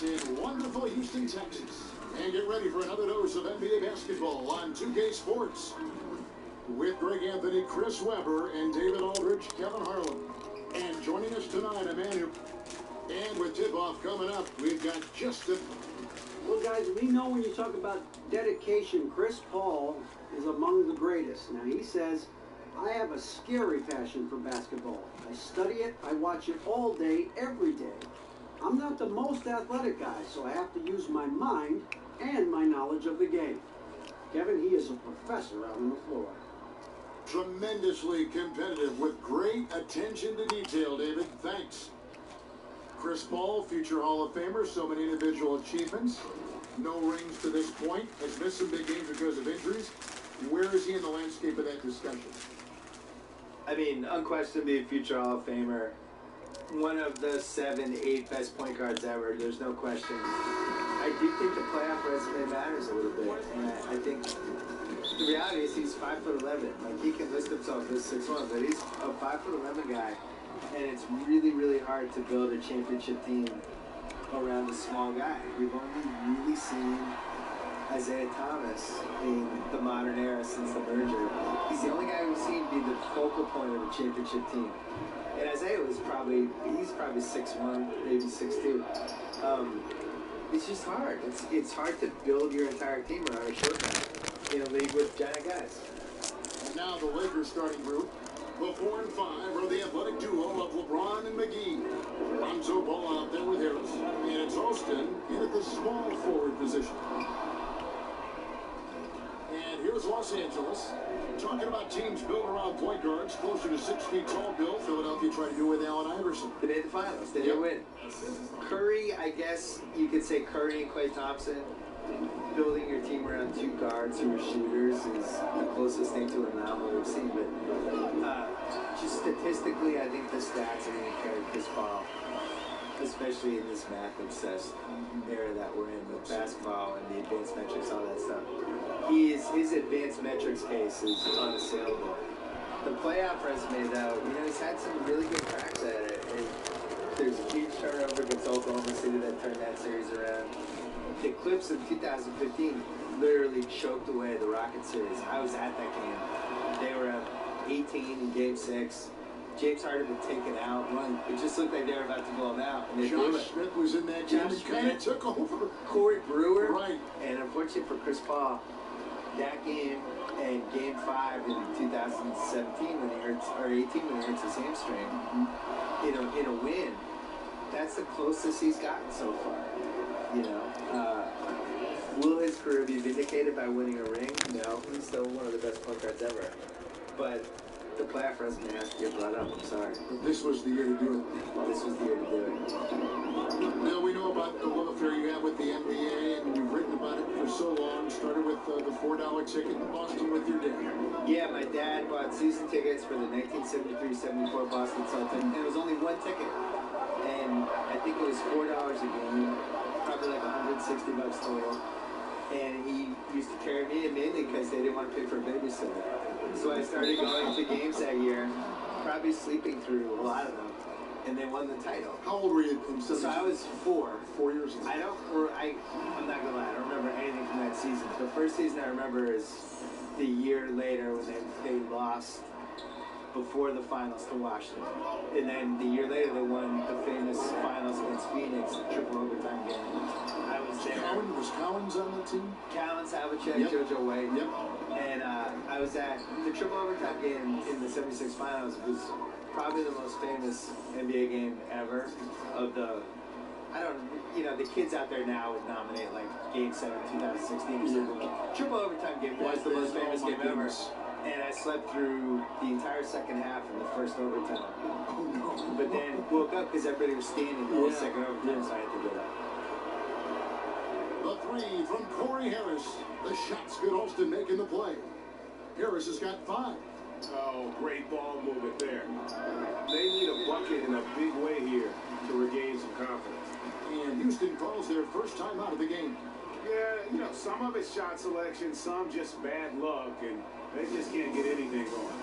us in wonderful Houston, Texas. And get ready for another dose of NBA basketball on 2K Sports. With Greg Anthony, Chris Webber, and David Aldridge, Kevin Harlan. And joining us tonight, a man who... And with tip-off coming up, we've got just a... Well, guys, we know when you talk about dedication, Chris Paul is among the greatest. Now, he says, I have a scary passion for basketball. I study it, I watch it all day, every day. I'm not the most athletic guy, so I have to use my mind and my knowledge of the game. Kevin, he is a professor out on the floor. Tremendously competitive with great attention to detail, David. Thanks. Chris Paul, future Hall of Famer, so many individual achievements. No rings to this point. Has missed some big games because of injuries. Where is he in the landscape of that discussion? I mean, unquestionably a future Hall of Famer. One of the 7, 8 best point guards ever. There's no question. I do think the playoff resume matters a little bit. And I think the reality is he's 5'11". Like, he can list himself as 6'1", but he's a 5'11" guy. And it's really, really hard to build a championship team around a small guy. We've only really seen Isaiah Thomas in the modern era since the merger. He's the only guy we've seen be the focal point of a championship team. And Isaiah was he's probably 6'1", maybe 6'2". It's just hard. It's hard to build your entire team around a short guy in a league with giant guys. And now the Lakers starting group. The 4 and 5 are the athletic duo of LeBron and McGee. Lonzo Ball out there with Harris. And it's Austin in at the small forward position. And here's Los Angeles. Talking about teams built around point guards closer to 6 feet tall. Bill, Philadelphia tried to do with Allen Iverson. They made the finals. They didn't win. Curry, I guess you could say Curry and Klay Thompson. Building your team around 2 guards who are shooters is the closest thing to an anomaly we've seen. But just statistically, I think the stats are going to carry Chris Paul, especially in this math-obsessed era that we're in with basketball and the advanced metrics, all that stuff. His advanced metrics case is unassailable. The playoff resume, though, he's had some really good cracks at it. And there's a huge turnover against Oklahoma City that turned that series around. The Clips in 2015 literally choked away the Rocket series. I was at that game. They were up 18 in Game 6. James Harden had taken out. It just looked like they were about to blow him out. And Josh Smith was in that game. He kind of took over. Corey Brewer. Right. And unfortunately for Chris Paul, that game and Game 5 in 2017 when he hurts, or 18 when he hurts his hamstring, in a win, that's the closest he's gotten so far. Will his career be vindicated by winning a ring? No, he's still one of the best point guards ever. But the playoff resume has to get brought up. I'm sorry. This was the year to do it. This was the year to do it. Now, we know about the love affair you have with the NBA, and you've written about it for so long. Started with the $4 ticket in Boston with your dad. Yeah, my dad bought season tickets for the 1973-74 Boston Celtics, and it was only one ticket. And I think it was $4 a game, probably like $160 total. And he used to carry me in mainly because they didn't want to pay for a babysitter. So I started going to games that year, probably sleeping through a lot of them, and they won the title. How old were you? So I was 4. 4 years old. I'm not gonna lie, I don't remember anything from that season. The first season I remember is the year later when they lost before the finals to Washington. And then the year later they won the famous finals against Phoenix, the triple overtime game. I was there. Was Collins on the team? Collins, Havlicek, Yep. JoJo White. Yep. And I was at the triple overtime game in the 76 finals. It was probably the most famous NBA game ever. The kids out there now would nominate like Game 7 2016. Triple overtime game was the most famous game ever. And I slept through the entire second half in the first overtime. Oh, no. But then woke up because everybody was standing the whole second overtime, so I had to get up. The 3 from Corey Harris. The shot's good. Austin making the play. Harris has got 5. Oh, great ball movement there. They need a bucket in a big way here to regain some confidence. And Houston calls their first time out of the game. Yeah, some of it's shot selection, some just bad luck, and they just can't get anything going.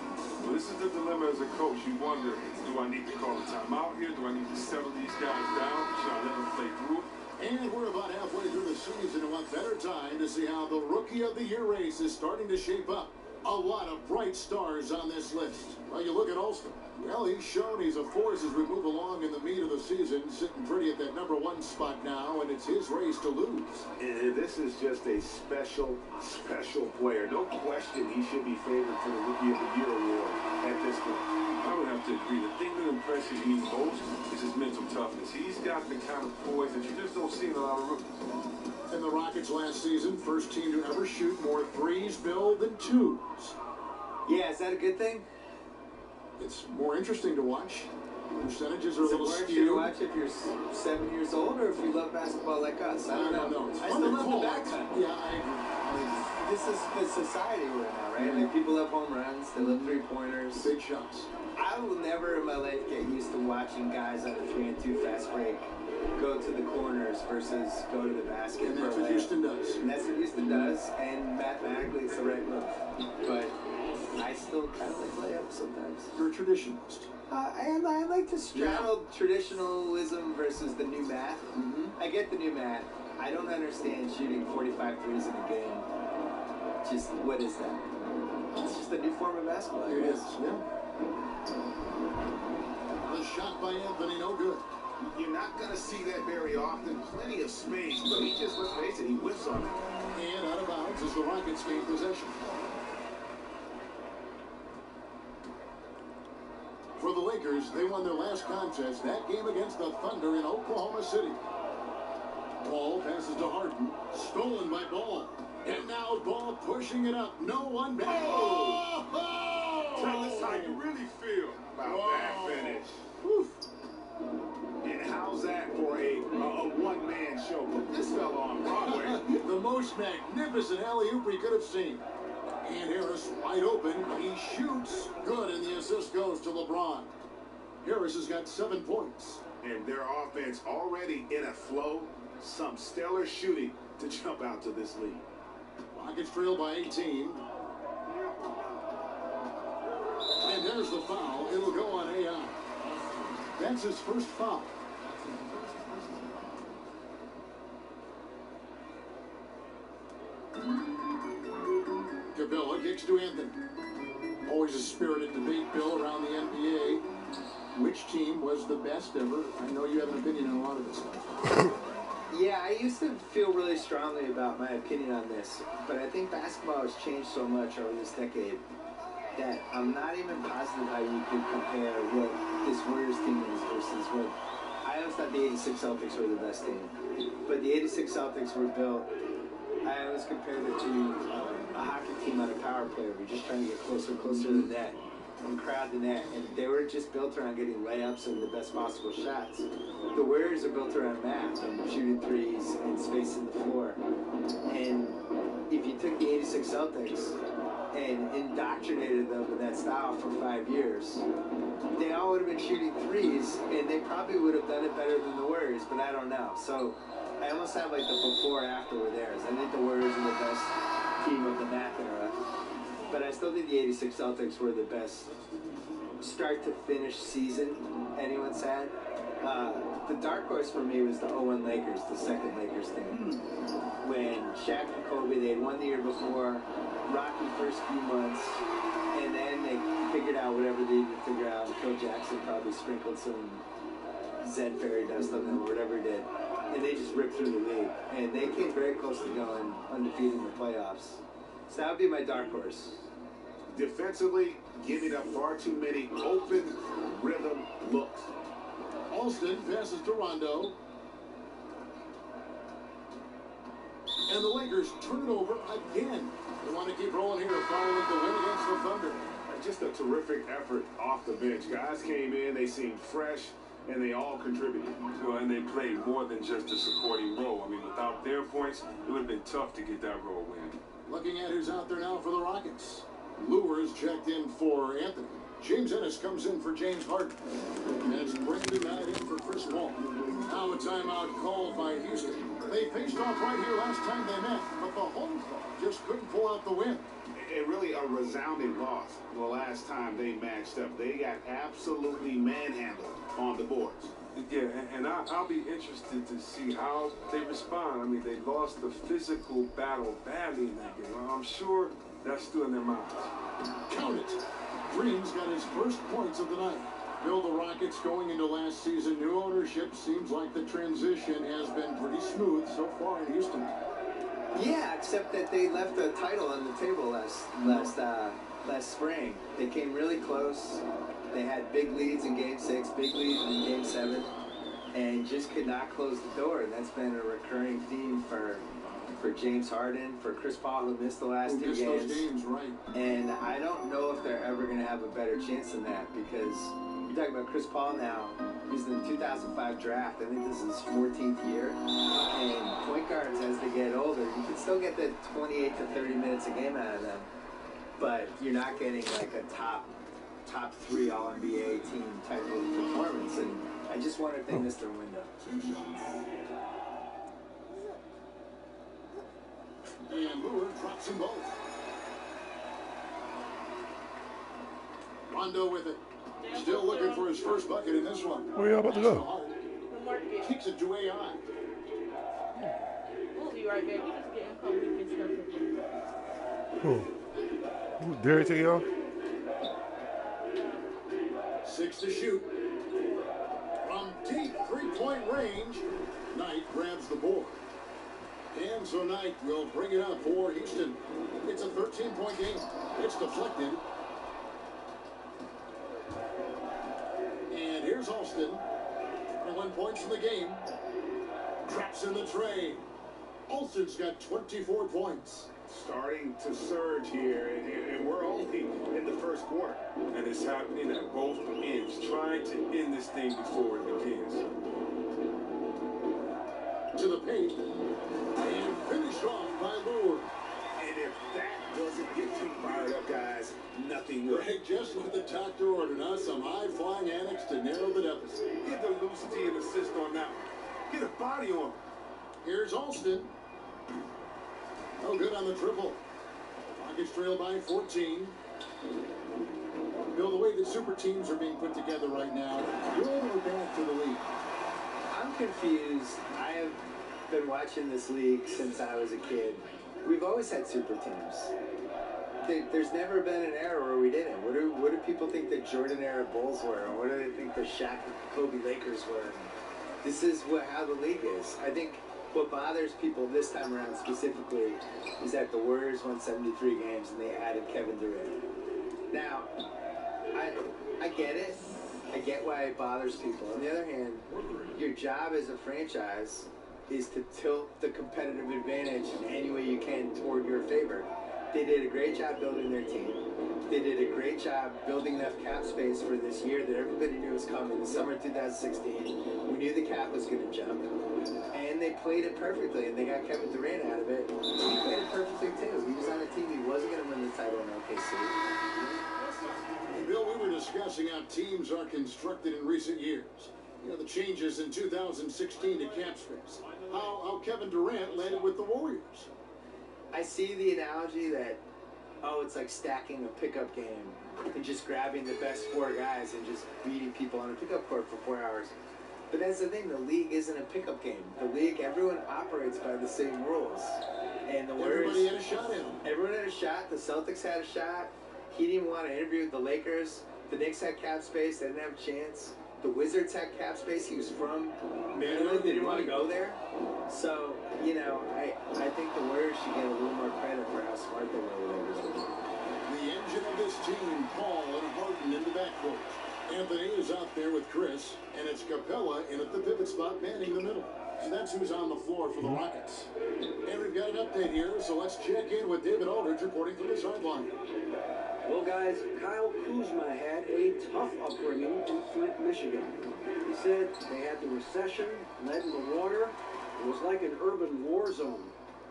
Well, this is the dilemma as a coach. You wonder, do I need to call a timeout here? Do I need to settle these guys down? Should I let them play through it? And we're about halfway through the season, and what better time to see how the Rookie of the Year race is starting to shape up. A lot of bright stars on this list. Well, you look at Alston. Well, he's shown he's a force as we move along in the meat of the season, sitting pretty at that #1 spot now, and it's his race to lose. And this is just a special player. No question he should be favored for the Rookie of the Year award at this point. I would have to agree. The thing that impresses me most is his mental toughness. He's got the kind of poise that you just don't see in a lot of rookies. And the Rockets last season, first team to ever shoot more threes, Bill, than twos. Yeah, is that a good thing? It's more interesting to watch. Percentages are a Is it little more interesting skewed. to watch if you're 7 years old or if you love basketball like us? I don't know. It's I fun still to love call. the backcut. Yeah, I agree. This is the society we're in now, right? Like people love home runs, they love three-pointers. Big shots. I will never in my life get used to watching guys on a 3-and-2 fast break go to the corners versus go to the basket. And that's for a what layup. Houston does. And that's what Houston does, and mathematically it's the right move. But I still kind of like layups sometimes. You're a traditionalist. I like to straddle traditionalism versus the new math. I get the new math. I don't understand shooting 45 threes in a game. Just, what is that? It's just a new form of basketball. It is, yeah. The shot by Anthony, no good. You're not going to see that very often. Plenty of space, but he just, let's face it, he whiffs on it. And out of bounds as the Rockets gain possession. For the Lakers, they won their last contest, that game against the Thunder in Oklahoma City. Ball passes to Harden, stolen by Ball. And now Ball pushing it up. No one back. Oh! Tell us how you really feel about that finish. Whew. And how's that for a one-man show? Put this fella on Broadway. The most magnificent alley-oop we could have seen. And Harris wide open. He shoots. Good, and the assist goes to LeBron. Harris has got 7 points. And their offense already in a flow. Some stellar shooting to jump out to this lead. Rockets trail by 18. And there's the foul. It'll go on AI. That's his first foul. Cabela kicks to Anthony. Always a spirited debate, Bill, around the NBA. Which team was the best ever? I know you have an opinion on a lot of this stuff. Yeah, I used to feel really strongly about my opinion on this, but I think basketball has changed so much over this decade that I'm not even positive how you could compare what this Warriors team is versus what I always thought the '86 Celtics were the best team. But the '86 Celtics were built, I always compared it to a hockey team on a power play. We're just trying to get closer and closer to the net and crowd the net, and they were just built around getting layups and the best possible shots. The Warriors are built around math and shooting threes and spacing the floor. And if you took the '86 Celtics and indoctrinated them in that style for 5 years, they all would have been shooting threes, and they probably would have done it better than the Warriors, but I don't know. So I almost have like the before-after were theirs. I think the Warriors are the best team of the math era, but I still think the '86 Celtics were the best start-to-finish season anyone's had. The dark horse for me was the 01 Lakers, the second Lakers team. When Shaq and Kobe, they had won the year before, rocky first few months, and then they figured out whatever they needed to figure out. Phil Jackson probably sprinkled some Zed fairy dust on them or whatever he did. And they just ripped through the league. And they came very close to going undefeated in the playoffs. So that would be my dark horse. Defensively, giving up far too many open rhythm looks. Alston passes to Rondo. And the Lakers turn it over again. They want to keep rolling here following the win against the Thunder. Just a terrific effort off the bench. Guys came in, they seemed fresh, and they all contributed. Well, and they played more than just a supporting role. I mean, without their points, it would have been tough to get that role win. Looking at who's out there now for the Rockets. Lewis checked in for Anthony. James Ennis comes in for James Harden. And it's Brandon Knight in for Chris Paul. Now a timeout called by Houston. They faced off right here last time they met, but the home club just couldn't pull out the win. and really a resounding loss the last time they matched up. They got absolutely manhandled on the boards. Yeah, and I'll be interested to see how they respond. I mean, they lost the physical battle badly in that game. I'm sure that's still in their minds. Count it. Green's got his first points of the night. Bill, the Rockets going into last season, new ownership. Seems like the transition has been pretty smooth so far in Houston. Yeah, except that they left a title on the table last spring. They came really close. They had big leads in Game 6, big leads in Game 7, and just could not close the door. And that's been a recurring theme for James Harden, for Chris Paul, who missed the last 2 games. Those games, right. And I don't know if they're ever going to have a better chance than that, because you're talking about Chris Paul now. He's in the 2005 draft. I think this is his 14th year. And point guards, as they get older, you can still get the 28 to 30 minutes a game out of them, but you're not getting like a top 3 All-NBA team type of performance. And I just wonder if they missed their window. And Lillard drops them both. Rondo with it. Still looking for his first bucket in this one. Where y'all about to go? Kicks it to AI. We'll be right back. We're just getting coffee and stuff. Who? Dare take y'all? 6 to shoot. From deep three-point range, Knight grabs the board. And so Knight will bring it up for Houston. It's a 13-point game. It's deflected. And here's Alston. 21 points in the game. Traps in the tray. Alston's got 24 points. Starting to surge here, and we're only in the first quarter. And it's happening at both ends, trying to end this thing before it begins. To the paint. And finished off by Lillard. And if that doesn't get you fired up, guys, nothing will. Greg, just what the doctor ordered us, some high-flying annex to narrow the deficit. Get the Lucy and assist on that one. Get a body on him. Here's Alston. No good on the triple. Rockets trail by 14. Bill, the way that super teams are being put together right now, good or bad for the league? I'm confused. I have been watching this league since I was a kid. We've always had super teams. There's never been an era where we didn't. What do people think the Jordan era Bulls were? Or what do they think the Shaq and Kobe Lakers were? This is how the league is. I think what bothers people this time around specifically is that the Warriors won 73 games and they added Kevin Durant. Now, I get it. I get why it bothers people. On the other hand, your job as a franchise is to tilt the competitive advantage in any way you can toward your favor. They did a great job building their team. They did a great job building enough cap space for this year that everybody knew was coming. The summer 2016, we knew the cap was going to jump. And they played it perfectly, and they got Kevin Durant out of it. He played it perfectly, too. He was on a team he wasn't going to win the title in OKC. Bill, we were discussing how teams are constructed in recent years. You know, the changes in 2016 to cap space. How Kevin Durant landed with the Warriors. I see the analogy that, it's like stacking a pickup game and just grabbing the best 4 guys and just beating people on a pickup court for 4 hours. But that's the thing, the league isn't a pickup game. The league, everyone operates by the same rules. And the Warriors, everybody had a shot at him. Everyone had a shot. The Celtics had a shot. He didn't even want to interview with the Lakers. The Knicks had cap space. They didn't have a chance. The Wizards had cap space. He was from Maryland. They didn't want to go there. So, I think the Warriors should get a little more credit for how smart they were with everything. The engine of this team, Paul and Harden in the backcourt. Anthony is out there with Chris, and it's Capella in at the pivot spot, manning the middle. So that's who's on the floor for the Rockets. And we've got an update here, so let's check in with David Aldridge reporting from the sideline. Well, guys, Kyle Kuzma had a tough upbringing in Flint, Michigan. He said they had the recession, lead in the water. It was like an urban war zone.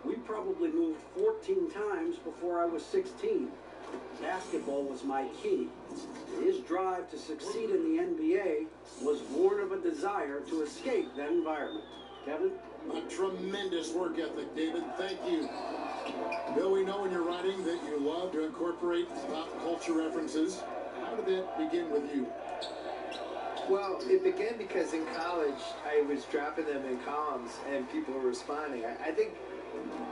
We probably moved 14 times before I was 16. Basketball was my key. His drive to succeed in the NBA was born of a desire to escape that environment. Kevin? A tremendous work ethic, David. Thank you. Bill, we know in your writing that you love to incorporate pop culture references. How did that begin with you? Well, it began because in college I was dropping them in columns and people were responding. I think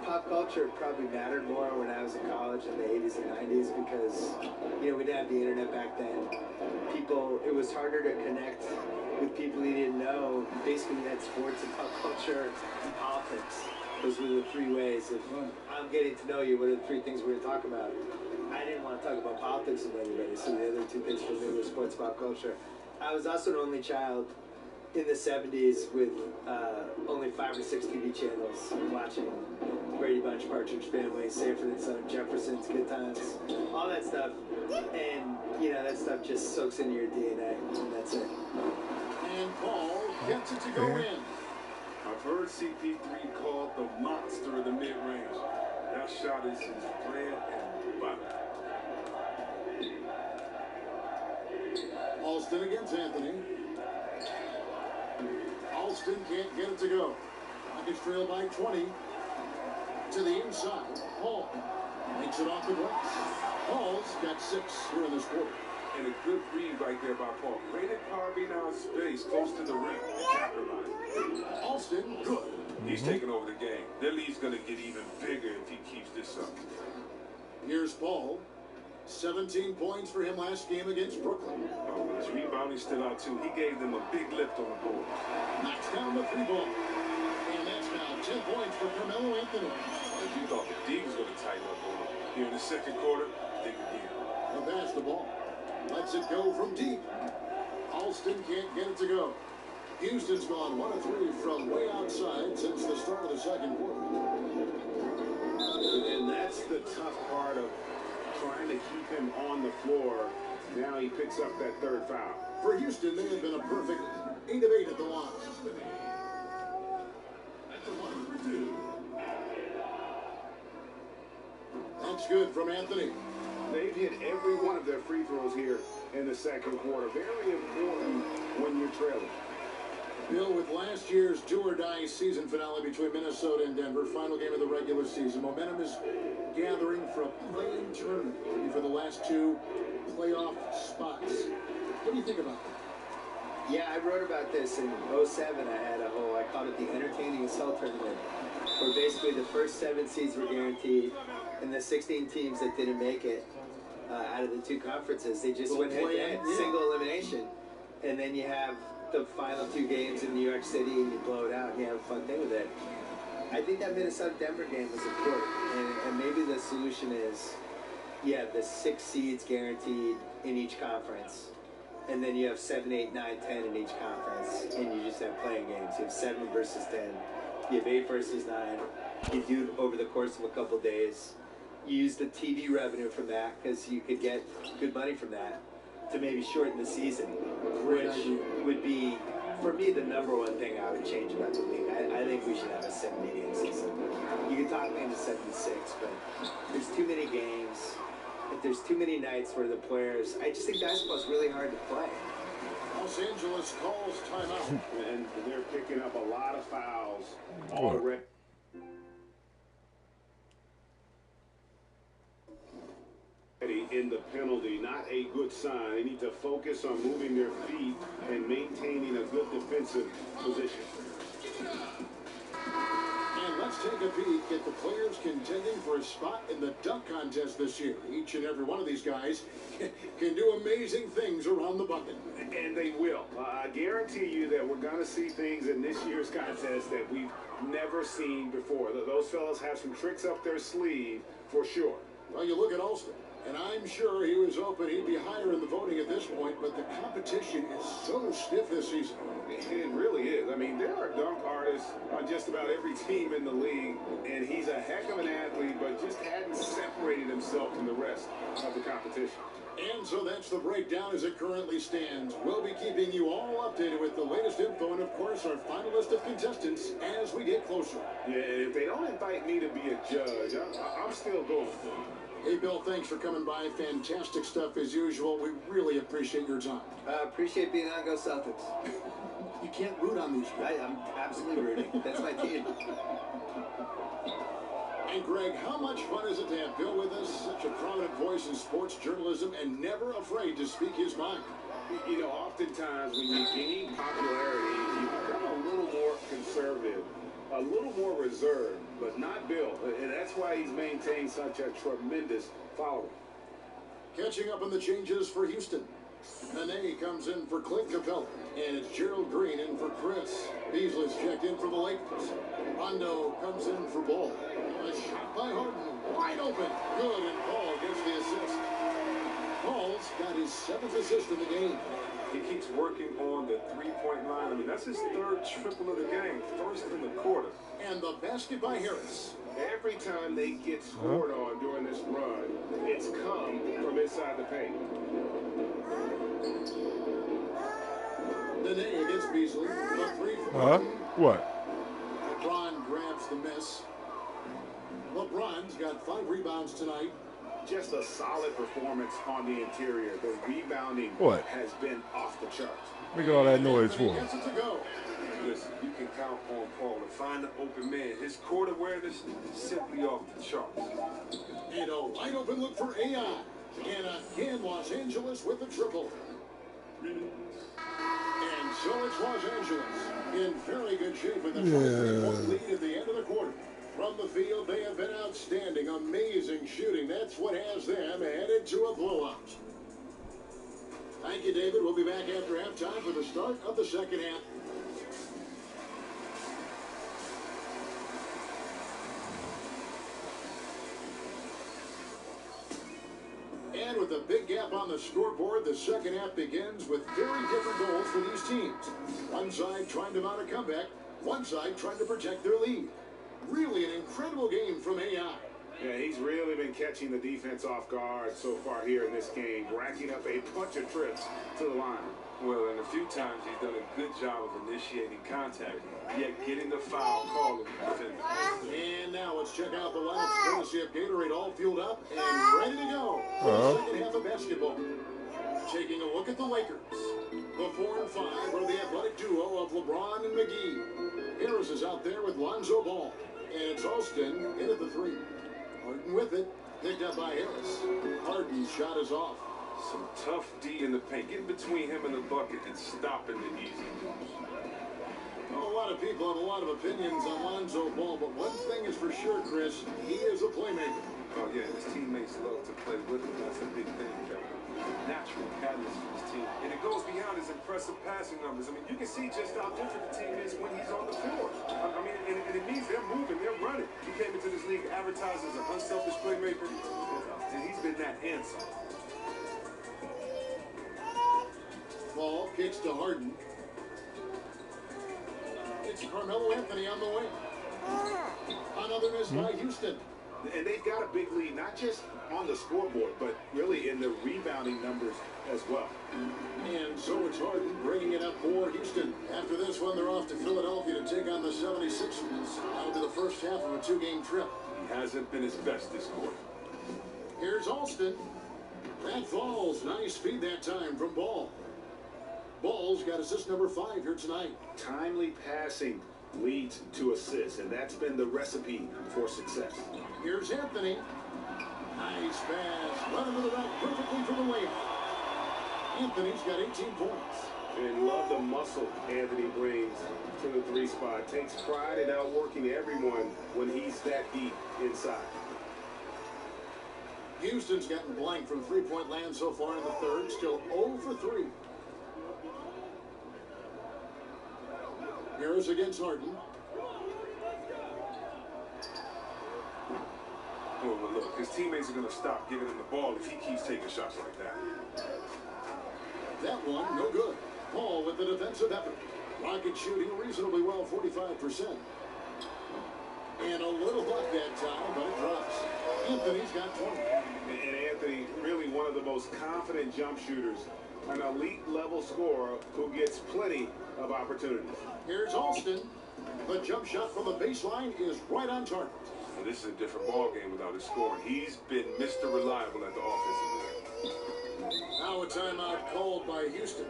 pop culture probably mattered more when I was in college in the 80s and 90s because, we didn't have the internet back then. It was harder to connect with people you didn't know. Basically, we had sports and pop culture and politics. Those were the three ways. If I'm getting to know you, what are the three things we're going to talk about? I didn't want to talk about politics with anybody, so the other two things for me were sports and pop culture. I was also an only child in the 70s with only 5 or 6 TV channels watching Brady Bunch, Partridge Family, Sanford and Son, Jefferson's, Good Times, all that stuff. And, that stuff just soaks into your DNA, and that's it. And Paul gets it to go in. I've heard CP3 called the monster of the mid-range. That shot is his bread and butter. Alston against Anthony. Alston can't get it to go. Rockets trail by 20. To the inside. Hall makes it off the glass. Hall's got 6 here in this quarter. And a good read right there by Paul. Rated carving out space close to the rim. Capitalizing. Alston, good. He's taking over the game. Their lead's going to get even bigger if he keeps this up. Here's Paul. 17 points for him last game against Brooklyn. Oh, his rebounding stood out too. He gave them a big lift on the board. Knocks down the 3 ball. And that's now 10 points for Carmelo Anthony. If you thought the D was going to tighten up on him here in the second quarter, think again. He'll pass the ball. Lets it go from deep. Alston can't get it to go. Houston's gone 1 of 3 from way outside since the start of the second quarter. And that's the tough part of trying to keep him on the floor. Now he picks up that 3rd foul. For Houston, they have been a perfect 8 of 8 at the line. That's good from Anthony. They've hit every one of their free throws here in the second quarter. Very important when you're trailing. Bill, with last year's do-or-die season finale between Minnesota and Denver, final game of the regular season, momentum is gathering for a play-in tournament for the last 2 playoff spots. What do you think about that? Yeah, I wrote about this in 07. I called it the entertaining assault tournament, where basically the first 7 seeds were guaranteed, and the 16 teams that didn't make it out of the 2 conferences, they just went head-to-head, single elimination, and then you have the final 2 games in New York City, and you blow it out, and you have a fun thing with it. I think that Minnesota-Denver game was important, and maybe the solution is, the 6 seeds guaranteed in each conference, and then you have 7, 8, 9, 10 in each conference, and you just have playing games. You have 7 versus 10. You have 8 versus 9. You do it over the course of a couple days. You use the TV revenue from that, because you could get good money from that, to maybe shorten the season, which would be, for me, the #1 thing I would change about the league. I think we should have a 70-game season. You can talk me into 76, but there's too many games. If there's too many nights where the players, I just think basketball's really hard to play. Los Angeles calls timeout. And they're picking up a lot of fouls already. In the penalty, not a good sign. They need to focus on moving their feet and maintaining a good defensive position. And let's take a peek at the players contending for a spot in the dunk contest this year. Each and every one of these guys can do amazing things around the bucket. And they will. I guarantee you that we're going to see things in this year's contest that we've never seen before. Those fellas have some tricks up their sleeve for sure. Well, you look at Alston, and I'm sure he was hoping he'd be higher in the voting at this point, but the competition is so stiff this season. It really is. I mean, there are dunk artists on just about every team in the league, and he's a heck of an athlete, but just hadn't separated himself from the rest of the competition. And so that's the breakdown as it currently stands. We'll be keeping you all updated with the latest info and, of course, our final list of contestants as we get closer. Yeah, and if they don't invite me to be a judge, I'm still going. Hey, Bill, thanks for coming by. Fantastic stuff as usual. We really appreciate your time. Appreciate being on. Go Celtics. You can't root on these guys. I'm absolutely rooting. That's my team. And Greg, how much fun is it to have Bill with us? Such a prominent voice in sports journalism and never afraid to speak his mind. You know, oftentimes when you gain popularity, you become a little more conservative, a little more reserved, but not Bill. And that's why he's maintained such a tremendous following. Catching up on the changes for Houston. Nene comes in for Clint Capella, and it's Gerald Green in for Chris. Beasley's checked in for the Lakers. Rondo comes in for Ball. A shot by Harden, wide open. Good, and Paul gets the assist. Paul's got his 7th assist in the game. He keeps working on the three-point line. I mean, that's his 3rd triple of the game, 1st in the quarter. And the basket by Harris. Every time they get scored on during this run, it's come from inside the paint. Nene against Beasley. The 3 from Huh? Harden. What? LeBron grabs the miss. LeBron's got 5 rebounds tonight. Just a solid performance on the interior. The rebounding What? has been off the charts. Make all that noise Anthony for. gets it to go. Listen, you can count on Paul to find the open man. His court awareness is simply off the charts. And a wide open look for AI. And again, Los Angeles with the triple. And so it's Los Angeles in very good shape with a 23-point lead at the end of the quarter. From the field, they have been outstanding. Amazing shooting. That's what has them headed to a blowout. Thank you, David. We'll be back after halftime for the start of the second half. And with a big gap on the scoreboard, the second half begins with very different goals for these teams. One side trying to mount a comeback, one side trying to protect their lead. Really an incredible game from AI. Yeah, he's really been catching the defense off guard so far here in this game, racking up a bunch of trips to the line. Well, and a few times he's done a good job of initiating contact, yet getting the foul call of the defender. And now let's check out the lineups courtesy of Gatorade, all fueled up and ready to go for the second half of basketball. Taking a look at the Lakers. The 4 and 5 are the athletic duo of LeBron and McGee. Harris is out there with Lonzo Ball. And it's Alston in at the 3. Harden with it, picked up by Harris. Harden's shot is off. Some tough D in the paint, getting between him and the bucket and stopping the easy moves. A lot of people have a lot of opinions on Lonzo Ball, but one thing is for sure, Chris, he is a playmaker. Oh yeah, his teammates love to play with him. That's a big thing, Kevin. Natural catalyst for his team. And it goes beyond his impressive passing numbers. I mean, you can see just how different the team is when he's on the floor. I mean, and it means they're moving, they're running. He came into this league advertised as an unselfish playmaker, and he's been that handsome. Ball kicks to Harden. It's Carmelo Anthony on the way. Another miss by Houston. And they've got a big lead, not just on the scoreboard, but really in the rebounding numbers as well. And so it's Harden bringing it up for Houston. After this one, they're off to Philadelphia to take on the 76ers. Out to the first half of a 2-game trip. He hasn't been his best this quarter. Here's Alston. That falls. Nice feed that time from Ball. Ball's got assist number 5 here tonight. Timely passing leads to assists, and that's been the recipe for success. Here's Anthony. Nice pass. Run into the rack perfectly for the layup. Anthony's got 18 points. And love the muscle Anthony brings to the 3 spot. Takes pride in outworking everyone when he's that deep inside. Houston's gotten blank from 3-point land so far in the third. Still 0 for 3. Harris against Harden. Well, look, his teammates are going to stop giving him the ball if he keeps taking shots like that. That one, no good. Paul with the defensive effort. Rocket shooting reasonably well, 45%. And a little buck that time, but it drops. Anthony's got 20. And Anthony, really one of the most confident jump shooters, an elite level scorer who gets plenty of opportunities. Here's Alston. The jump shot from the baseline is right on target. And this is a different ball game without his scoring. He's been Mr. Reliable at the offensive end. Now a timeout called by Houston.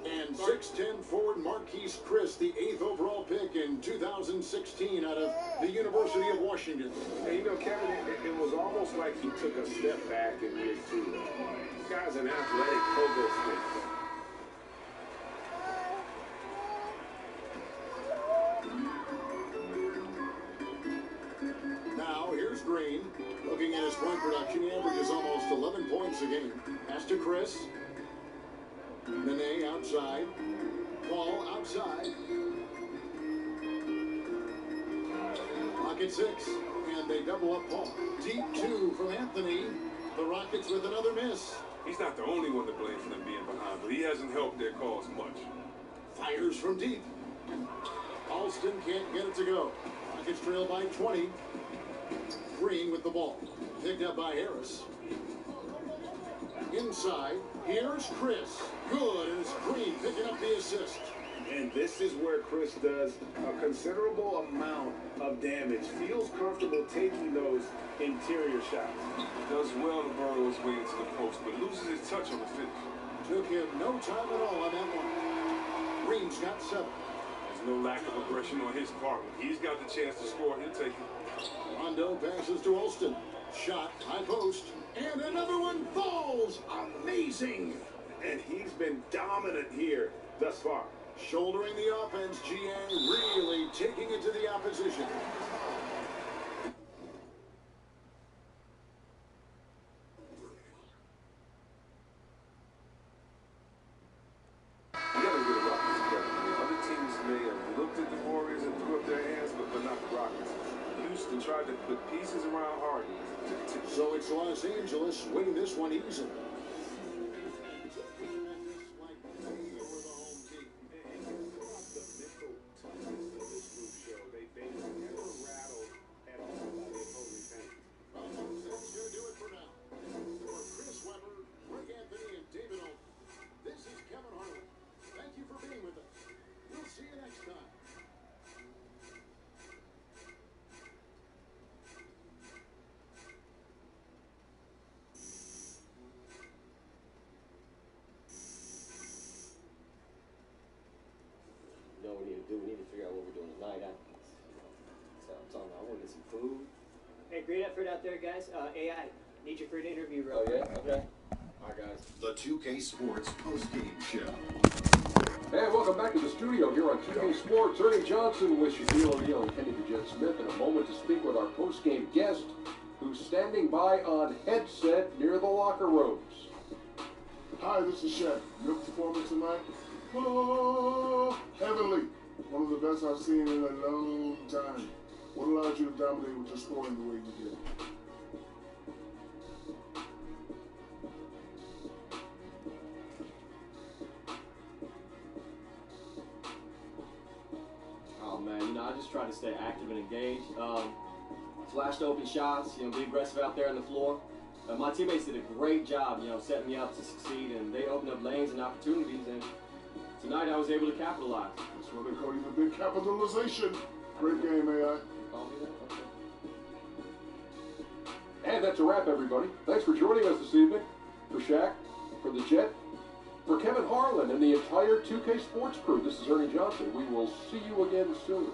And 6'10" forward Marquise Chris, the 8th overall pick in 2016 out of the University of Washington. And you know, Kevin, it was almost like he took a step back in year 2. This guy's an athletic pogo stick. Now here's Green. Looking at his point production, he averages almost 11 points a game. Pass to Chris. Nene outside. Paul outside. Pocket 6. And they double up Paul. Deep 2 from Anthony. The Rockets with another miss. He's not the only one to blame for them being behind, but he hasn't helped their cause much. Fires from deep. Alston can't get it to go. Rockets trail by 20. Green with the ball. Picked up by Harris. Inside, here's Chris. Good, and it's Green picking up the assist. And this is where Chris does a considerable amount of damage. Feels comfortable taking those interior shots. Does well to burrow his way into the post, but loses his touch on the finish. Took him no time at all on that one. Green's got 7. There's no lack of aggression on his part. When he's got the chance to score, he'll take it. Rondo passes to Alston. Shot, high post. And another one falls. Amazing. And he's been dominant here thus far. Shouldering the offense, GA really taking it to the opposition. You gotta get the Rockets together. I mean, other teams may have looked at the Warriors and threw up their hands, but not the Rockets. Houston tried to put pieces around Harden. So it's Los Angeles winning this one easily. We need to figure out what we're doing tonight. So I'm talking about I want to get some food. Hey, great effort out there, guys. AI, need you for an interview real quick. quick. Okay. All right, guys. The 2K Sports post-game show. Hey, welcome back to the studio here on 2K Sports. Ernie Johnson with Shaquille O'Neal and Kenny Jet Smith in a moment to speak with our post-game guest who's standing by on headset near the locker rooms. Hi, this is Shaq. Your performance tonight? Oh, heavenly. One of the best I've seen in a long time. What allowed you to dominate with your scoring the way you did? Oh man, I just try to stay active and engaged. Flashed open shots, be aggressive out there on the floor. My teammates did a great job, setting me up to succeed, and they opened up lanes and opportunities, and tonight I was able to capitalize. That's what they call you the big capitalization. Great game, AI. Call me that? Okay. And that's a wrap, everybody. Thanks for joining us this evening. For Shaq, for the Jet, for Kevin Harlan and the entire 2K Sports crew, this is Ernie Johnson. We will see you again soon.